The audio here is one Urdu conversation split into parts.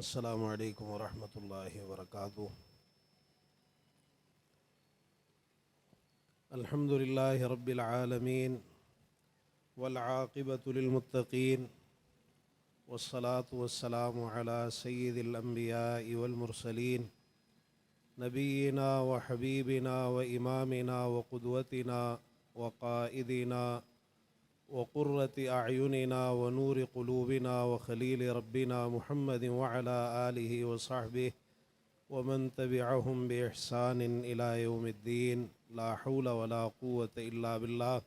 السلام علیکم ورحمۃ اللہ وبرکاتہ۔ الحمد للہ رب العالمین والعاقبۃ للمتقین والصلاة والسلام علی سید الانبیاء والمرسلین نبینا وحبیبنا وامامنا وقدوتنا وقائدنا وقرۃ اعیننا ونور قلوبنا وخلیل ربنا محمد وعلى آلہ وصحبہ ومن تبعهم بإحسان إلى يوم الدین لا حول ولا قوة الا باللہ۔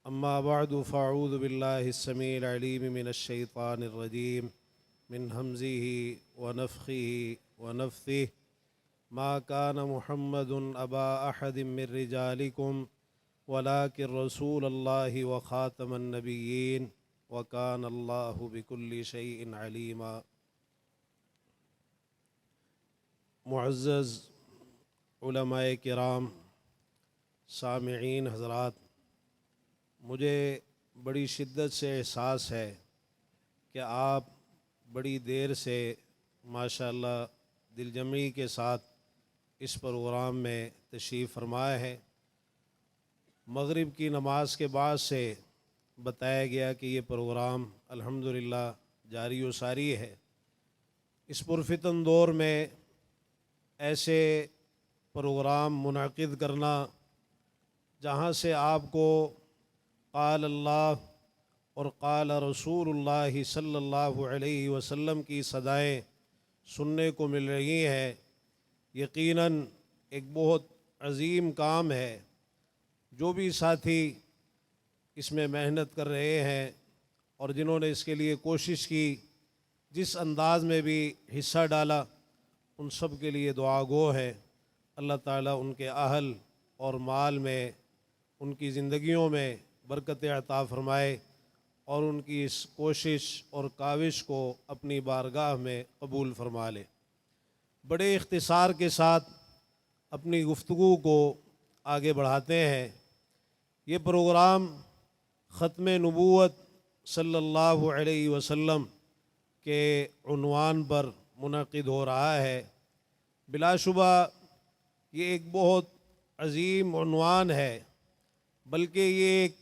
اما بعد فاعوذ باللہ السمیع العلیم من الشیطان الرجیم من ہمزہ ونفخہ ونفثہ۔ ما كان محمد ابا احد من رجالکم ولكن رسول اللہ وخاتم النبیین وکان اللہ بکل شیء علیما۔ معزز علماء کرام، سامعین حضرات، مجھے بڑی شدت سے احساس ہے کہ آپ بڑی دیر سے ماشاءاللہ دل جمعی کے ساتھ اس پروگرام میں تشریف فرمائے ہیں۔ مغرب کی نماز کے بعد سے بتایا گیا کہ یہ پروگرام الحمدللہ جاری و ساری ہے۔ اس پرفتن دور میں ایسے پروگرام منعقد کرنا جہاں سے آپ کو قال اللہ اور قال رسول اللہ صلی اللہ علیہ وسلم کی صدائیں سننے کو مل رہی ہیں، یقیناً ایک بہت عظیم کام ہے۔ جو بھی ساتھی اس میں محنت کر رہے ہیں اور جنہوں نے اس کے لیے کوشش کی، جس انداز میں بھی حصہ ڈالا، ان سب کے لیے دعا گو ہے۔ اللہ تعالیٰ ان کے اہل اور مال میں، ان کی زندگیوں میں برکت عطا فرمائے اور ان کی اس کوشش اور کاوش کو اپنی بارگاہ میں قبول فرما لے۔ بڑے اختصار کے ساتھ اپنی گفتگو کو آگے بڑھاتے ہیں۔ یہ پروگرام ختم نبوت صلی اللہ علیہ وسلم کے عنوان پر منعقد ہو رہا ہے۔ بلا شبہ یہ ایک بہت عظیم عنوان ہے، بلکہ یہ ایک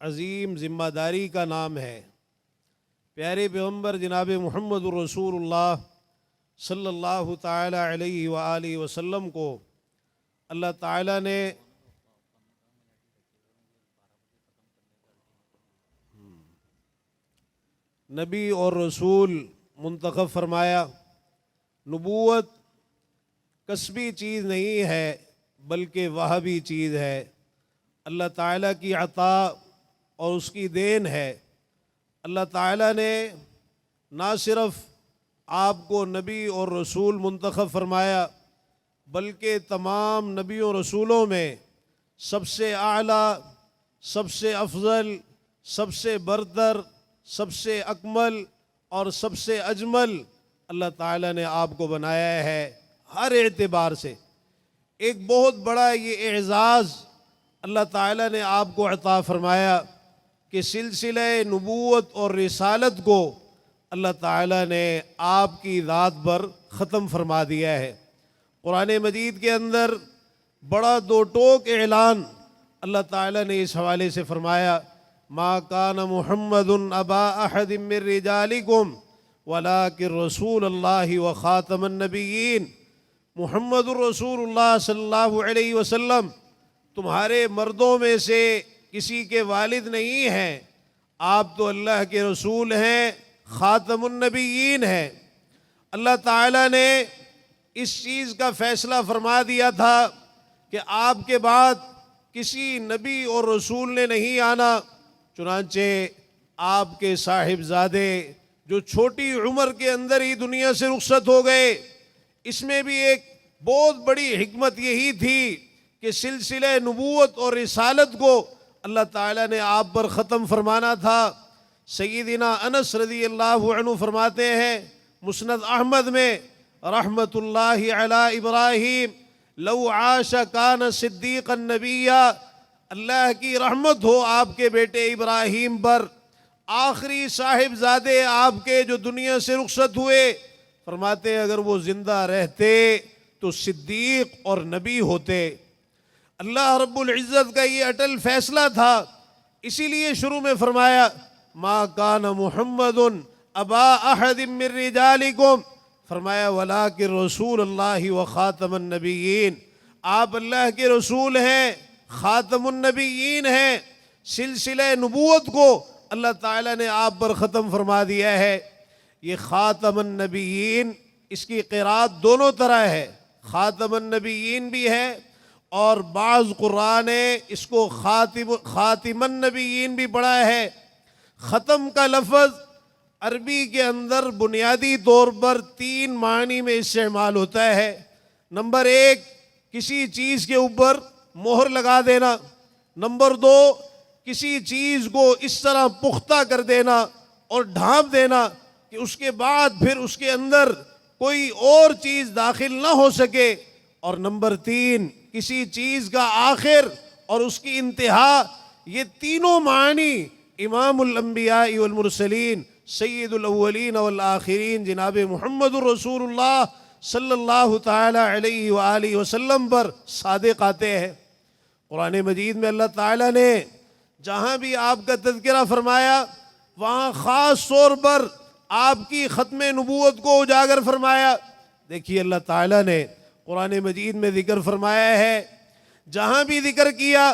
عظیم ذمہ داری کا نام ہے۔ پیارے پیغمبر جناب محمد رسول اللہ صلی اللہ تعالی علیہ وآلہ وسلم کو اللہ تعالیٰ نے نبی اور رسول منتخب فرمایا۔ نبوت کسبی چیز نہیں ہے بلکہ وہبی چیز ہے، اللہ تعالیٰ کی عطا اور اس کی دین ہے۔ اللہ تعالیٰ نے نہ صرف آپ کو نبی اور رسول منتخب فرمایا، بلکہ تمام نبیوں رسولوں میں سب سے اعلیٰ، سب سے افضل، سب سے برتر، سب سے اکمل اور سب سے اجمل اللہ تعالیٰ نے آپ کو بنایا ہے ہر اعتبار سے۔ ایک بہت بڑا یہ اعزاز اللہ تعالیٰ نے آپ کو عطا فرمایا کہ سلسلہ نبوت اور رسالت کو اللہ تعالیٰ نے آپ کی ذات پر ختم فرما دیا ہے۔ قرآن مجید کے اندر بڑا دو ٹوک اعلان اللہ تعالیٰ نے اس حوالے سے فرمایا، ما کان محمد ابا احد من رجالکم ولکن رسول اللہ وخاتم النبیین۔ محمد الرسول اللہ صلی اللہ علیہ وسلم تمہارے مردوں میں سے کسی کے والد نہیں ہیں، آپ تو اللہ کے رسول ہیں، خاتم النبیین ہیں۔ اللہ تعالیٰ نے اس چیز کا فیصلہ فرما دیا تھا کہ آپ کے بعد کسی نبی اور رسول نے نہیں آنا، چنانچہ آپ کے صاحبزادے جو چھوٹی عمر کے اندر ہی دنیا سے رخصت ہو گئے۔ اس میں بھی ایک بہت بڑی حکمت یہی تھی کہ سلسلہ نبوت اور رسالت کو اللہ تعالیٰ نے آپ پر ختم فرمانا تھا۔ سیدنا انس رضی اللہ عنہ فرماتے ہیں مسند احمد میں، رحمت اللہ علی ابراہیم لو عاش کان صدیقا نبیا، اللہ کی رحمت ہو آپ کے بیٹے ابراہیم پر، آخری صاحبزادے آپ کے جو دنیا سے رخصت ہوئے، فرماتے اگر وہ زندہ رہتے تو صدیق اور نبی ہوتے۔ اللہ رب العزت کا یہ اٹل فیصلہ تھا، اسی لیے شروع میں فرمایا ما کان محمد ابا احد من رجالکم، فرمایا ولکن رسول اللہ و خاتم النبیین، آپ اللہ کے رسول ہیں، خاتم النبیین ہیں۔ سلسلہ نبوت کو اللہ تعالیٰ نے آپ پر ختم فرما دیا ہے۔ یہ خاتم النبیین، اس کی قرات دونوں طرح ہے، خاتم النبیین بھی ہے اور بعض قرآن نے اس کو خاتم النبیین بھی پڑھا ہے۔ ختم کا لفظ عربی کے اندر بنیادی طور پر 3 معنی میں استعمال ہوتا ہے۔ نمبر 1، کسی چیز کے اوپر مہر لگا دینا۔ نمبر 2، کسی چیز کو اس طرح پختہ کر دینا اور ڈھانپ دینا کہ اس کے بعد پھر اس کے اندر کوئی اور چیز داخل نہ ہو سکے۔ اور نمبر 3، کسی چیز کا آخر اور اس کی انتہا۔ یہ تینوں معنی امام الانبیاء والمرسلین سید الاولین والآخرین جناب محمد الرسول اللہ صلی اللہ تعالی علیہ وآلہ وسلم پر صادق آتے ہیں۔ قرآن مجید میں اللہ تعالیٰ نے جہاں بھی آپ کا تذکرہ فرمایا وہاں خاص طور پر آپ کی ختم نبوت کو اجاگر فرمایا۔ دیکھیے اللہ تعالیٰ نے قرآن مجید میں ذکر فرمایا ہے، جہاں بھی ذکر کیا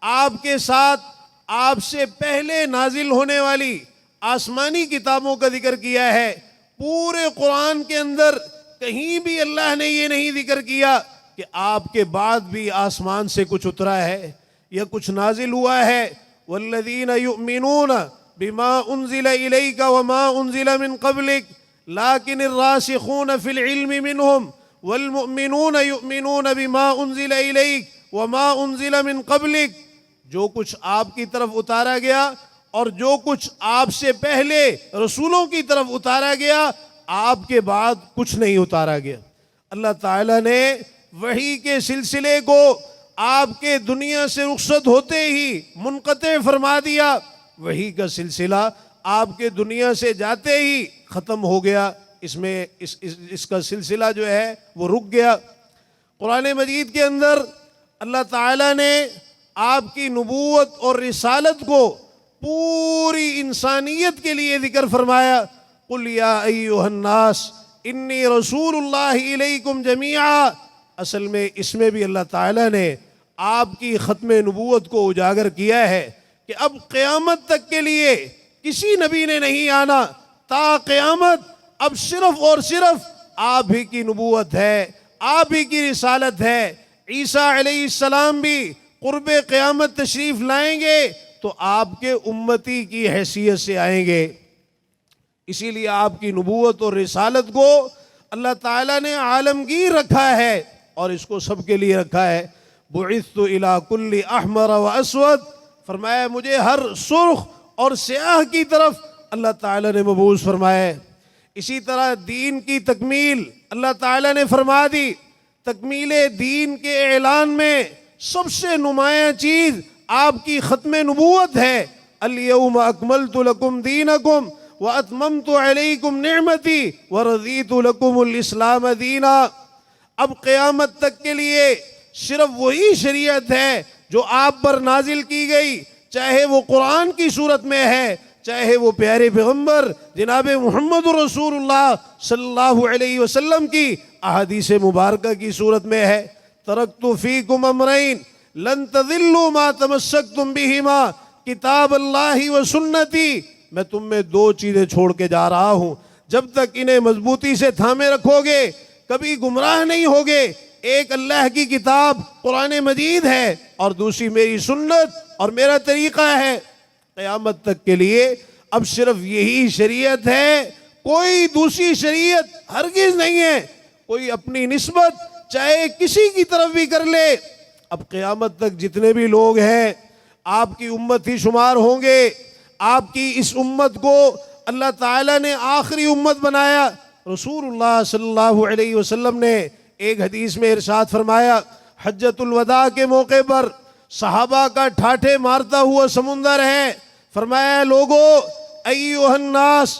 آپ کے ساتھ آپ سے پہلے نازل ہونے والی آسمانی کتابوں کا ذکر کیا ہے۔ پورے قرآن کے اندر کہیں بھی اللہ نے یہ نہیں ذکر کیا کہ آپ کے بعد بھی آسمان سے کچھ اترا ہے یا کچھ نازل ہوا ہے۔ والذین یؤمنون بما انزل الیک وما انزل من قبلک لیکن الراسخون فی العلم منہم والمؤمنون یؤمنون بما انزل الیک وما انزل من قبلک، جو کچھ آپ کی طرف اتارا گیا اور جو کچھ آپ سے پہلے رسولوں کی طرف اتارا گیا، آپ کے بعد کچھ نہیں اتارا گیا۔ اللہ تعالیٰ نے وحی کے سلسلے کو آپ کے دنیا سے رخصت ہوتے ہی منقطع فرما دیا، وحی کا سلسلہ آپ کے دنیا سے جاتے ہی ختم ہو گیا، اس کا سلسلہ جو ہے وہ رک گیا۔ قرآن مجید کے اندر اللہ تعالیٰ نے آپ کی نبوت اور رسالت کو پوری انسانیت کے لیے ذکر فرمایا۔ قُلْ يَا أَيُّهَا النَّاسِ إِنِّي رَسُولُ اللَّهِ إِلَيْكُمْ جَمِيعًا، اصل میں اس میں بھی اللہ تعالیٰ نے آپ کی ختم نبوت کو اجاگر کیا ہے کہ اب قیامت تک کے لیے کسی نبی نے نہیں آنا، تا قیامت اب صرف اور صرف آپ ہی کی نبوت ہے، آپ ہی کی رسالت ہے۔ عیسیٰ علیہ السلام بھی قرب قیامت تشریف لائیں گے تو آپ کے امتی کی حیثیت سے آئیں گے۔ اسی لیے آپ کی نبوت اور رسالت کو اللہ تعالیٰ نے عالمگیر رکھا ہے اور اس کو سب کے لیے رکھا ہے۔ بعثت الی کل احمر و اسود، فرمایا مجھے ہر سرخ اور سیاہ کی طرف اللہ تعالیٰ نے مبعوث فرمایا ہے۔ اسی طرح دین کی تکمیل اللہ تعالیٰ نے فرما دی۔ تکمیل دین کے اعلان میں سب سے نمایاں چیز آپ کی ختم نبوت ہے۔ الیوم اکملت لکم دینکم واتممت علیکم نعمتی ورضیت لکم الاسلام دینا۔ اب قیامت تک کے لیے صرف وہی شریعت ہے جو آپ پر نازل کی گئی، چاہے وہ قرآن کی صورت میں ہے، چاہے وہ پیارے پیغمبر جناب محمد رسول اللہ صلی اللہ علیہ وسلم کی احادیث مبارکہ کی صورت میں ہے۔ ترکت فیکم امرین لن تضلوا ما تمسکتم بہما کتاب اللہ و سنتی، میں تم میں 2 چیزیں چھوڑ کے جا رہا ہوں، جب تک انہیں مضبوطی سے تھامے رکھو گے کبھی گمراہ نہیں ہوگے۔ ایک اللہ کی کتاب قرآن مجید ہے اور دوسری میری سنت اور میرا طریقہ ہے۔ قیامت تک کے لیے اب صرف یہی شریعت ہے، کوئی دوسری شریعت ہرگز نہیں ہے۔ کوئی اپنی نسبت چاہے کسی کی طرف بھی کر لے، اب قیامت تک جتنے بھی لوگ ہیں آپ کی امت ہی شمار ہوں گے۔ آپ کی اس امت کو اللہ تعالیٰ نے آخری امت بنایا۔ رسول اللہ صلی اللہ علیہ وسلم نے ایک حدیث میں ارشاد فرمایا، حجۃ الوداع کے موقع پر صحابہ کا ٹھاٹھے مارتا ہوا سمندر ہے، فرمایا لوگو ایھا الناس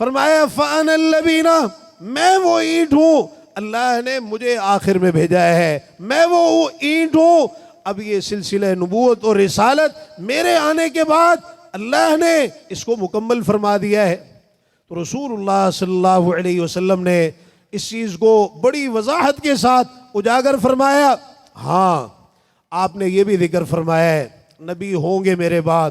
فرمایا فَأَنَا الَّبِينَ، میں وہ اینٹ ہوں، اللہ نے مجھے آخر میں بھیجا ہے، میں وہ اینٹ ہوں۔ اب یہ سلسلہ نبوت اور رسالت میرے آنے کے بعد اللہ نے اس کو مکمل فرما دیا ہے۔ تو رسول اللہ صلی اللہ علیہ وسلم نے اس چیز کو بڑی وضاحت کے ساتھ اجاگر فرمایا۔ ہاں، آپ نے یہ بھی ذکر فرمایا ہے، نبی ہوں گے میرے بعد،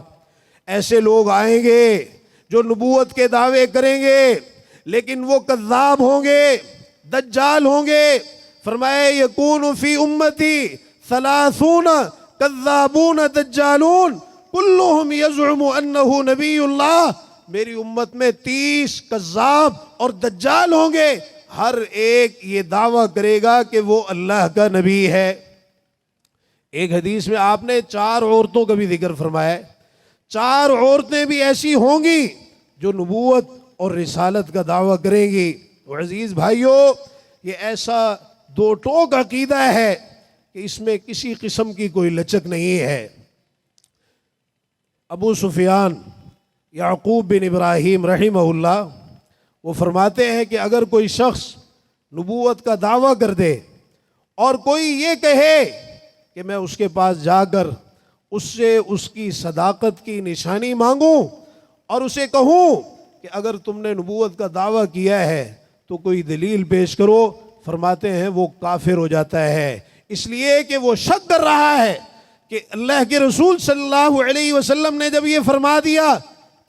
ایسے لوگ آئیں گے جو نبوت کے دعوے کریں گے لیکن وہ کذاب ہوں گے، دجال ہوں گے۔ فرمایا یکون فی امتی 30 کذابون دجالون کلہم یزعم انہ نبی اللہ، میری امت میں 30 کذاب اور دجال ہوں گے، ہر ایک یہ دعویٰ کرے گا کہ وہ اللہ کا نبی ہے۔ ایک حدیث میں آپ نے 4 عورتوں کا بھی ذکر فرمایا ہے، 4 عورتیں بھی ایسی ہوں گی جو نبوت اور رسالت کا دعویٰ کریں گی۔ تو عزیز بھائیو، یہ ایسا 2 ٹوک عقیدہ ہے کہ اس میں کسی قسم کی کوئی لچک نہیں ہے۔ ابو سفیان یعقوب بن ابراہیم رحمہ اللہ وہ فرماتے ہیں کہ اگر کوئی شخص نبوت کا دعویٰ کر دے اور کوئی یہ کہے کہ میں اس کے پاس جا کر اس سے اس کی صداقت کی نشانی مانگوں اور اسے کہوں کہ اگر تم نے نبوت کا دعویٰ کیا ہے تو کوئی دلیل پیش کرو، فرماتے ہیں وہ کافر ہو جاتا ہے، اس لیے کہ وہ شک کر رہا ہے کہ اللہ کے رسول صلی اللہ علیہ وسلم نے جب یہ فرما دیا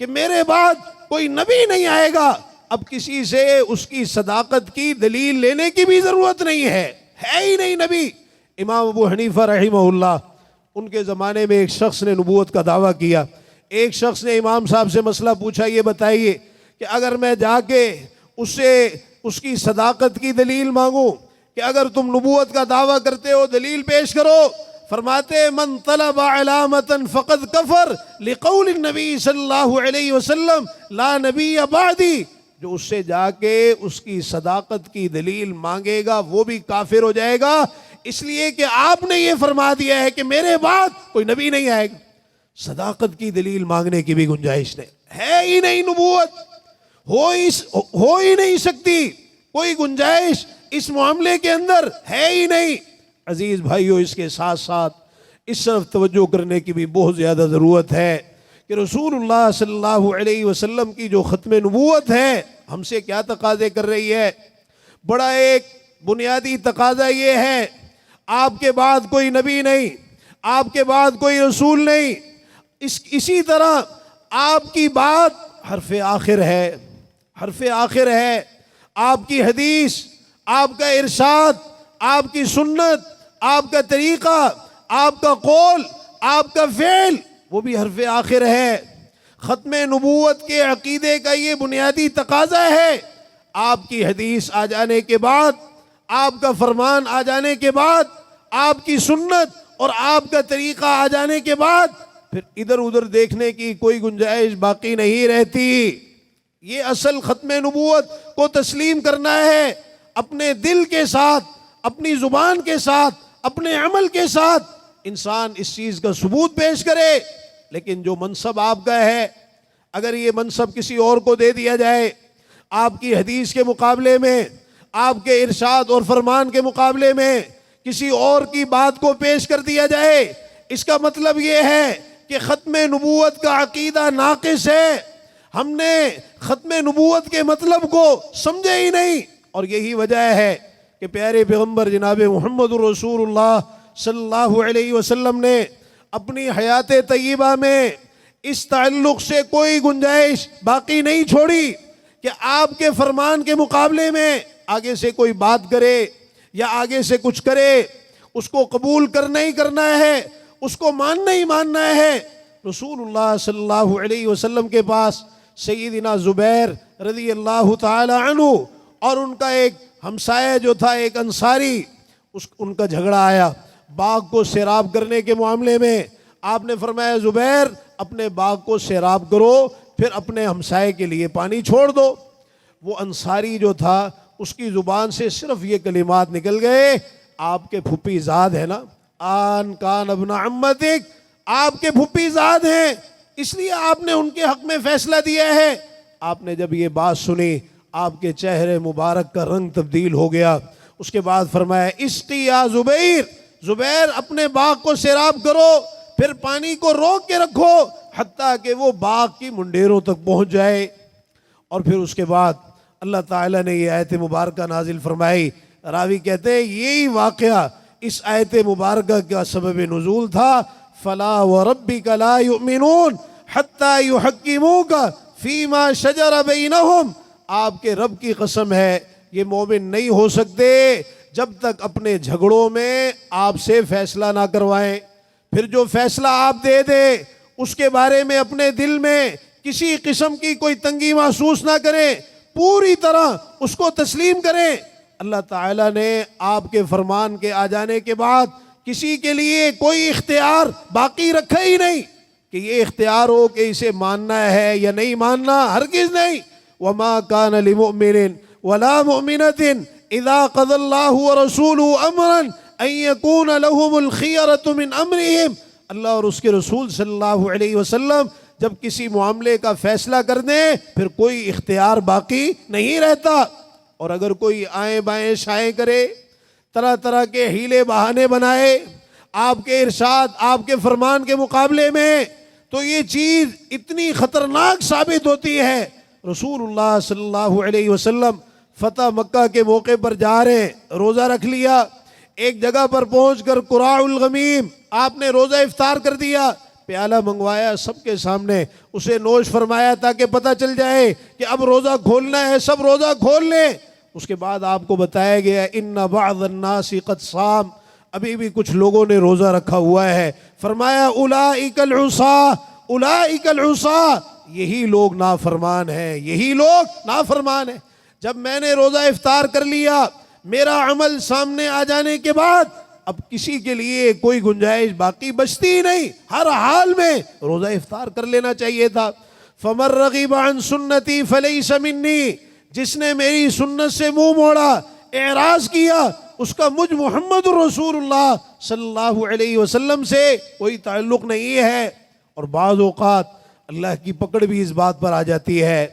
کہ میرے بعد کوئی نبی نہیں آئے گا، اب کسی سے اس کی صداقت کی دلیل لینے کی بھی ضرورت نہیں ہے ہی نہیں نبی۔ امام ابو حنیفہ رحمہ اللہ، ان کے زمانے میں ایک شخص نے نبوت کا دعویٰ کیا۔ ایک شخص نے امام صاحب سے مسئلہ پوچھا، یہ بتائیے کہ اگر میں جا کے اس سے اس کی صداقت کی دلیل مانگوں کہ اگر تم نبوت کا دعویٰ کرتے ہو دلیل پیش کرو، فرماتے من طلب علامتا فقد کفر لقول النبی صلی اللہ علیہ وسلم لا نبی بعدی، جو اس سے جا کے اس کی صداقت کی دلیل مانگے گا وہ بھی کافر ہو جائے گا، اس لیے کہ آپ نے یہ فرما دیا ہے کہ میرے بعد کوئی نبی نہیں آئے گا۔ صداقت کی دلیل مانگنے کی بھی گنجائش نہیں ہے، ہی نہیں، نبوت ہو ہی نہیں سکتی، کوئی گنجائش اس معاملے کے اندر ہے ہی نہیں۔ عزیز بھائیو، اس کے ساتھ ساتھ اس طرف توجہ کرنے کی بھی بہت زیادہ ضرورت ہے کہ رسول اللہ صلی اللہ علیہ وسلم کی جو ختم نبوت ہے ہم سے کیا تقاضے کر رہی ہے۔ بڑا ایک بنیادی تقاضا یہ ہے، آپ کے بعد کوئی نبی نہیں، آپ کے بعد کوئی رسول نہیں، اسی طرح آپ کی بات حرف آخر ہے، حرف آخر ہے، آپ کی حدیث، آپ کا ارشاد، آپ کی سنت، آپ کا طریقہ، آپ کا قول، آپ کا فعل، وہ بھی حرف آخر ہے۔ ختم نبوت کے عقیدے کا یہ بنیادی تقاضا ہے۔ آپ کی حدیث آ جانے کے بعد، آپ کا فرمان آ جانے کے بعد، آپ کی سنت اور آپ کا طریقہ آ جانے کے بعد پھر ادھر ادھر دیکھنے کی کوئی گنجائش باقی نہیں رہتی۔ یہ اصل ختم نبوت کو تسلیم کرنا ہے، اپنے دل کے ساتھ، اپنی زبان کے ساتھ، اپنے عمل کے ساتھ انسان اس چیز کا ثبوت پیش کرے۔ لیکن جو منصب آپ کا ہے، اگر یہ منصب کسی اور کو دے دیا جائے، آپ کی حدیث کے مقابلے میں، آپ کے ارشاد اور فرمان کے مقابلے میں کسی اور کی بات کو پیش کر دیا جائے، اس کا مطلب یہ ہے کہ ختم نبوت کا عقیدہ ناقص ہے، ہم نے ختم نبوت کے مطلب کو سمجھے ہی نہیں۔ اور یہی وجہ ہے کہ پیارے پیغمبر جناب محمد رسول اللہ صلی اللہ علیہ وسلم نے اپنی حیات طیبہ میں اس تعلق سے کوئی گنجائش باقی نہیں چھوڑی کہ آپ کے فرمان کے مقابلے میں آگے سے کوئی بات کرے یا آگے سے کچھ کرے، اس کو قبول کرنا ہی کرنا ہے، اس کو ماننا ہی ماننا ہے۔ رسول اللہ صلی اللہ علیہ وسلم کے پاس سیدنا زبیر رضی اللہ تعالی عنہ اور ان کا ایک ہمسایہ جو تھا، ایک انصاری، ان کا جھگڑا آیا باغ کو سیراب کرنے کے معاملے میں۔ آپ نے فرمایا زبیر اپنے باغ کو سیراب کرو، پھر اپنے ہمسائے کے لیے پانی چھوڑ دو۔ وہ انصاری جو تھا اس کی زبان سے صرف یہ کلمات نکل گئے، آپ کے پھپھی زاد ہے نا، آن کان ابن عمتک، آپ کے پھپھی زاد ہیں، اس لیے آپ نے ان کے حق میں فیصلہ دیا ہے۔ آپ نے جب یہ بات سنی آپ کے چہرے مبارک کا رنگ تبدیل ہو گیا. اس کے بعد فرمایا اسقی یا زبیر، زبیر اپنے باغ کو سیراب کرو، پھر پانی کو روک کے رکھو حتیٰ کہ وہ باغ کی منڈیروں تک پہنچ جائے. اور پھر اس کے بعد اللہ تعالیٰ نے یہ آیت مبارکہ نازل فرمائی. راوی کہتے ہیں یہی واقعہ اس آیت مبارکہ کا سبب نزول تھا. فلا وربک لا یؤمنون حتی یحکموک فیما شجر بینہم. آپ کے رب کی قسم ہے یہ مومن نہیں ہو سکتے جب تک اپنے جھگڑوں میں آپ سے فیصلہ نہ کروائیں. پھر جو فیصلہ آپ دے دیں اس کے بارے میں اپنے دل میں کسی قسم کی کوئی تنگی محسوس نہ کریں، پوری طرح اس کو تسلیم کریں. اللہ تعالیٰ نے آپ کے فرمان کے آ جانے کے بعد کسی کے لیے کوئی اختیار باقی رکھا ہی نہیں کہ یہ اختیار ہو کہ اسے ماننا ہے یا نہیں ماننا، ہرگز نہیں. وما كان لمؤمن ولا مؤمنة اذا قضى الله ورسوله امرا ان يكون لهم الخيرة من امرهم. اللہ اور اس کے رسول صلی اللہ علیہ وسلم جب کسی معاملے کا فیصلہ کر دیں پھر کوئی اختیار باقی نہیں رہتا. اور اگر کوئی آئیں بائیں شائیں کرے، طرح طرح کے ہیلے بہانے بنائے آپ کے ارشاد آپ کے فرمان کے مقابلے میں، تو یہ چیز اتنی خطرناک ثابت ہوتی ہے. رسول اللہ صلی اللہ علیہ وسلم فتح مکہ کے موقع پر جا رہے، روزہ رکھ لیا، ایک جگہ پر پہنچ کر قراء الغمیم آپ نے روزہ افطار کر دیا، پیالہ منگوایا، سب کے سامنے اسے نوش فرمایا تاکہ پتہ چل جائے کہ اب روزہ کھولنا ہے، سب روزہ کھول لیں. اس کے بعد آپ کو بتایا گیا ان بعض الناس قد صام، ابھی بھی کچھ لوگوں نے روزہ رکھا ہوا ہے. فرمایا اولئک العصاة، اولئک العصاة، یہی لوگ نافرمان ہیں، یہی لوگ نافرمان ہیں. جب میں نے روزہ افطار کر لیا، میرا عمل سامنے آ جانے کے بعد اب کسی کے لیے کوئی گنجائش باقی بچتی ہی نہیں، ہر حال میں روزہ افطار کر لینا چاہیے تھا. فمن رغب عن سنتی فلیس منی، جس نے میری سنت سے منہ موڑا، اعراض کیا، اس کا مجھ محمد رسول اللہ صلی اللہ علیہ وسلم سے کوئی تعلق نہیں ہے. اور بعض اوقات اللہ کی پکڑ بھی اس بات پر آ جاتی ہے.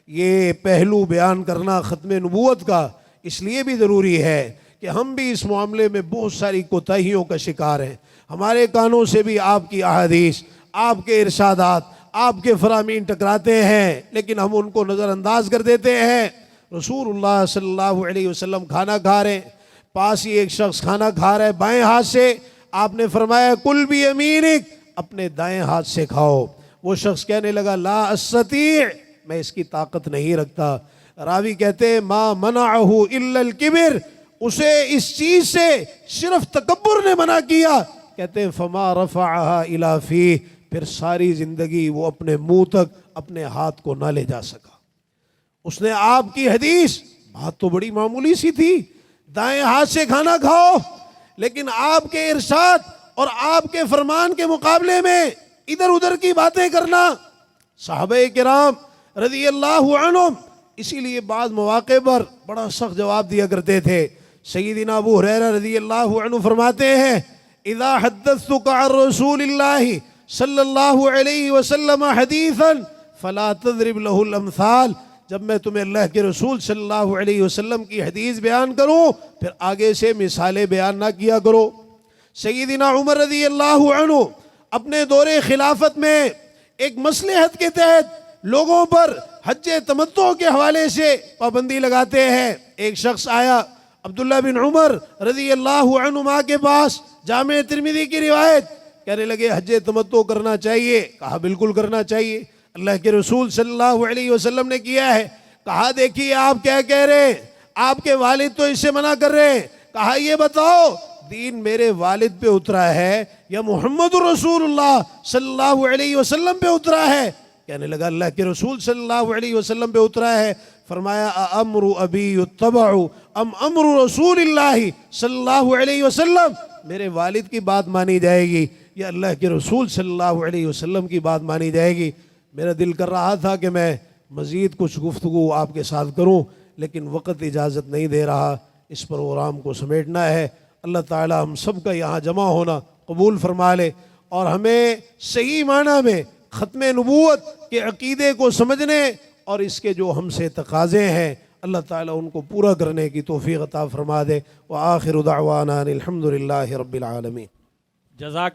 یہ پہلو بیان کرنا ختم نبوت کا اس لیے بھی ضروری ہے کہ ہم بھی اس معاملے میں بہت ساری کوتاہیوں کا شکار ہیں. ہمارے کانوں سے بھی آپ کی احادیث، آپ کے ارشادات، آپ کے فرامین ٹکراتے ہیں، لیکن ہم ان کو نظر انداز کر دیتے ہیں. رسول اللہ صلی اللہ علیہ وسلم کھانا کھا رہے ہیں، پاس ہی ایک شخص کھانا کھا رہا ہے بائیں ہاتھ سے، آپ نے فرمایا کل بیمینک، اپنے دائیں ہاتھ سے کھاؤ. وہ شخص کہنے لگا لا استطیع، میں اس کی طاقت نہیں رکھتا. راوی کہتے ہیں ما منعہ الا الکبر، اسے اس چیز سے صرف تکبر نے منع کیا. کہتے ہیں فما رفعها الی فیہ، پھر ساری زندگی وہ اپنے منہ تک اپنے ہاتھ کو نہ لے جا سکا. اس نے آپ کی حدیث، بات تو بڑی معمولی سی تھی، دائیں ہاتھ سے کھانا کھاؤ، لیکن آپ کے ارشاد اور آپ کے فرمان کے مقابلے میں ادھر ادھر کی باتیں کرنا. صحابہ کرام رضی اللہ عنہم اسی لیے بعض مواقع پر بڑا سخت جواب دیا کرتے تھے. سیدنا ابو ہریرہ رضی اللہ عنہ فرماتے ہیں اذا حدثتک عن رسول اللہ صلی اللہ علیہ وسلم حدیثا فلا تضرب له الامثال، جب میں تمہیں اللہ کے رسول صلی اللہ علیہ وسلم کی حدیث بیان کروں پھر آگے سے مثالیں بیان نہ کیا کرو. سیدنا عمر رضی اللہ عنہ اپنے دور خلافت میں ایک مصلحت کے تحت لوگوں پر حج تمتع کے حوالے سے پابندی لگاتے ہیں. ایک شخص آیا عبداللہ بن عمر رضی اللہ عنہما کے پاس، جامع ترمذی کی روایت، کہنے لگے حج تمتع کرنا چاہیے. کہا بالکل کرنا چاہیے، اللہ کے رسول صلی اللہ علیہ وسلم نے کیا ہے. کہا دیکھیے آپ کیا کہہ رہے ہیں، آپ کے والد تو اس سے منع کر رہے ہیں. کہا یہ بتاؤ دین میرے والد پہ اترا ہے یا محمد رسول اللہ صلی اللہ علیہ وسلم پہ اترا ہے؟ کہنے لگا اللہ کے رسول صلی اللہ علیہ وسلم پہ اترا ہے. فرمایا امر ابی یتبع ام امر رسول اللہ صلی اللہ علیہ وسلم، میرے والد کی بات مانی جائے گی یا اللہ کے رسول صلی اللہ علیہ وسلم کی بات مانی جائے گی؟ میرا دل کر رہا تھا کہ میں مزید کچھ گفتگو آپ کے ساتھ کروں، لیکن وقت اجازت نہیں دے رہا، اس پروگرام کو سمیٹنا ہے. اللہ تعالی ہم سب کا یہاں جمع ہونا قبول فرما لے اور ہمیں صحیح معنی میں ختم نبوت کے عقیدے کو سمجھنے اور اس کے جو ہم سے تقاضے ہیں اللہ تعالیٰ ان کو پورا کرنے کی توفیق عطا فرما دے۔ وآخر دعوانا الحمد للہ رب العالمین۔ جزاک